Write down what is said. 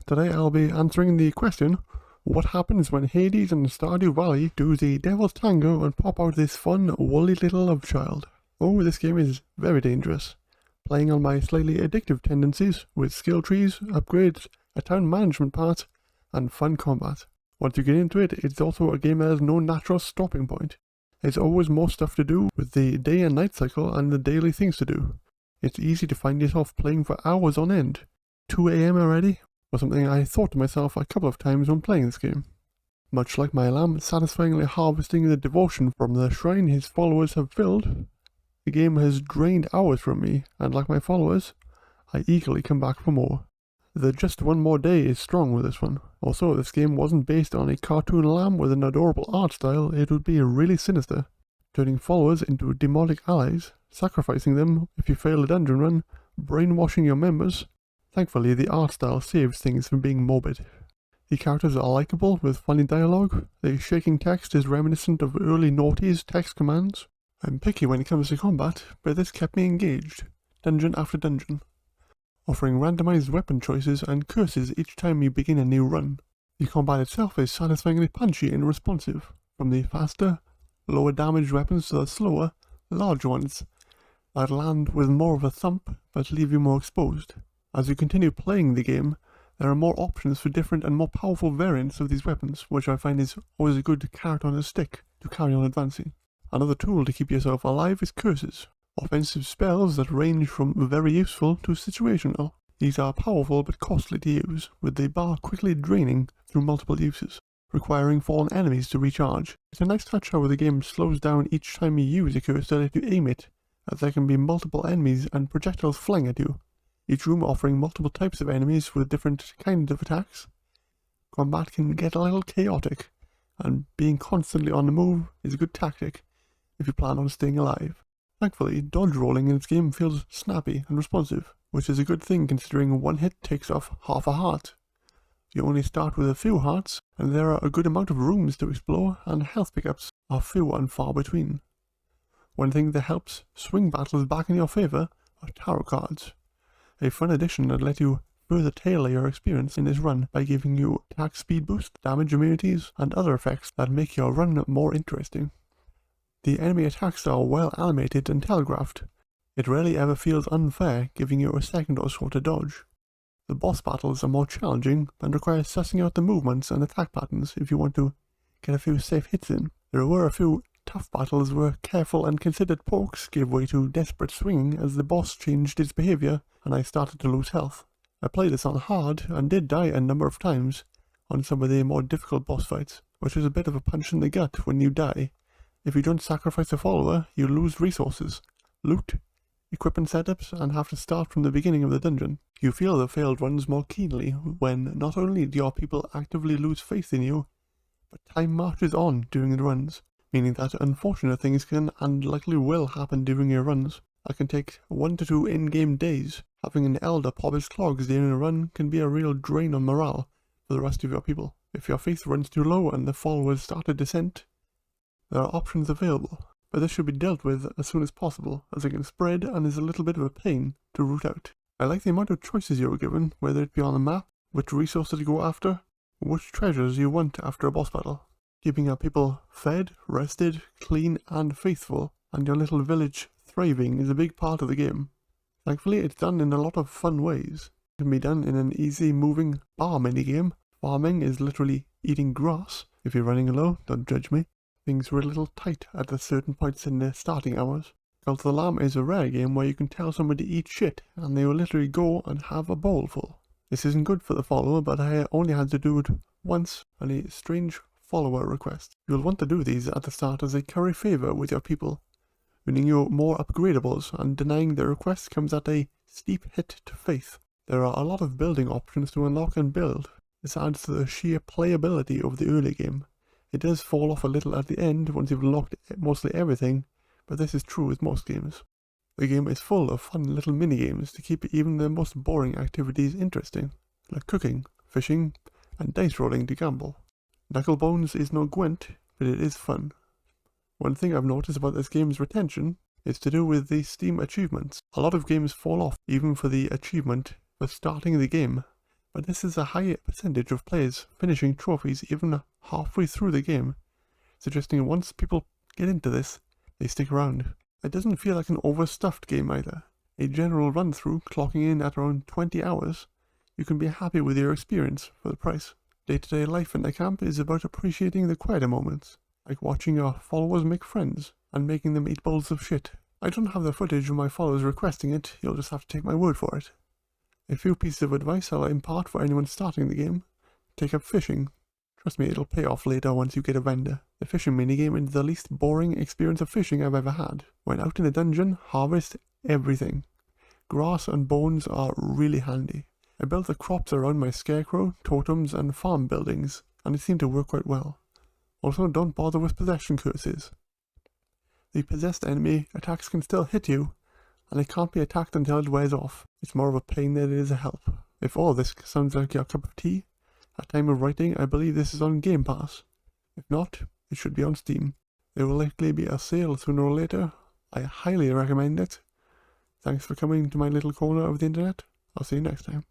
Today I'll be answering the question, what happens when Hades and Stardew Valley do the devil's tango and pop out this fun, woolly little love child? Oh, this game is very dangerous. Playing on my slightly addictive tendencies with skill trees, upgrades, a town management part, and fun combat. Once you get into it, it's also a game that has no natural stopping point. There's always more stuff to do with the day and night cycle and the daily things to do. It's easy to find yourself playing for hours on end. 2 AM already? Was something I thought to myself a couple of times when playing this game. Much like my lamb satisfyingly harvesting the devotion from the shrine his followers have filled, the game has drained hours from me, and like my followers, I eagerly come back for more. The just one more day is strong with this one. Also, if this game wasn't based on a cartoon lamb with an adorable art style, it would be really sinister, turning followers into demonic allies, sacrificing them if you fail a dungeon run, brainwashing your members. Thankfully, the art style saves things from being morbid. The characters are likable with funny dialogue, the shaking text is reminiscent of early noughties text commands. I'm picky when it comes to combat, but this kept me engaged, dungeon after dungeon, offering randomized weapon choices and curses each time you begin a new run. The combat itself is satisfyingly punchy and responsive, from the faster, lower damage weapons to the slower, larger ones that land with more of a thump but leave you more exposed. As you continue playing the game, there are more options for different and more powerful variants of these weapons, which I find is always a good carrot on a stick to carry on advancing. Another tool to keep yourself alive is curses, offensive spells that range from very useful to situational. These are powerful but costly to use, with the bar quickly draining through multiple uses, requiring fallen enemies to recharge. It's a nice touch how the game slows down each time you use a curse to let you aim it, as there can be multiple enemies and projectiles flying at you, each room offering multiple types of enemies with different kinds of attacks. Combat can get a little chaotic, and being constantly on the move is a good tactic if you plan on staying alive. Thankfully, dodge rolling in this game feels snappy and responsive, which is a good thing considering one hit takes off half a heart. You only start with a few hearts, and there are a good amount of rooms to explore, and health pickups are few and far between. One thing that helps swing battles back in your favour are tarot cards, a fun addition that lets you further tailor your experience in this run by giving you attack speed boost, damage immunities, and other effects that make your run more interesting. The enemy attacks are well animated and telegraphed. It rarely ever feels unfair, giving you a second or so to dodge. The boss battles are more challenging and require sussing out the movements and attack patterns if you want to get a few safe hits in. There were a few tough battles where careful and considered pokes gave way to desperate swinging as the boss changed its behaviour and I started to lose health. I played this on hard and did die a number of times on some of the more difficult boss fights, which is a bit of a punch in the gut when you die. If you don't sacrifice a follower, you lose resources, loot, equipment setups, and have to start from the beginning of the dungeon. You feel the failed runs more keenly when not only do your people actively lose faith in you, but time marches on during the runs, meaning that unfortunate things can and likely will happen during your runs. That can take 1 to 2 in-game days. Having an elder pop his clogs during a run can be a real drain on morale for the rest of your people. If your faith runs too low and the followers start a descent, there are options available, but this should be dealt with as soon as possible, as it can spread and is a little bit of a pain to root out. I like the amount of choices you are given, whether it be on the map, which resources to go after, or which treasures you want after a boss battle. Keeping your people fed, rested, clean and faithful, and your little village thriving is a big part of the game. Thankfully, it's done in a lot of fun ways. It can be done in an easy moving bar minigame. Farming is literally eating grass. If you're running low, don't judge me. Things were a little tight at the certain points in the starting hours. Cult of the Lamb is a rare game where you can tell somebody to eat shit and they will literally go and have a bowl full. This isn't good for the follower, but I only had to do it once on a strange follower request. You'll want to do these at the start as a curry favour with your people, earning you more upgradables, and denying the request comes at a steep hit to faith. There are a lot of building options to unlock and build. This adds to the sheer playability of the early game. It does fall off a little at the end once you've unlocked mostly everything, but this is true with most games. The game is full of fun little mini-games to keep even the most boring activities interesting, like cooking, fishing, and dice rolling to gamble. Knucklebones is no Gwent, but it is fun. One thing I've noticed about this game's retention It's to do with the Steam achievements. A lot of games fall off even for the achievement for starting the game, but this is a high percentage of players finishing trophies even halfway through the game, suggesting once people get into this, they stick around. It doesn't feel like an overstuffed game either. A general run-through clocking in at around 20 hours, you can be happy with your experience for the price. Day-to-day life in the camp is about appreciating the quieter moments, like watching your followers make friends and making them eat bowls of shit. I don't have the footage of my followers requesting it, you'll just have to take my word for it. A few pieces of advice I'll impart for anyone starting the game. Take up fishing. Trust me, it'll pay off later once you get a vendor. The fishing minigame is the least boring experience of fishing I've ever had. When out in a dungeon, harvest everything. Grass and bones are really handy. I built the crops around my scarecrow, totems and farm buildings, and it seemed to work quite well. Also, don't bother with possession curses. The possessed enemy attacks can still hit you, and it can't be attacked until it wears off. It's more of a pain than it is a help. If all this sounds like your cup of tea, at time of writing I believe this is on Game Pass. If not, it should be on Steam. There will likely be a sale sooner or later. I highly recommend it. Thanks for coming to my little corner of the internet. I'll see you next time.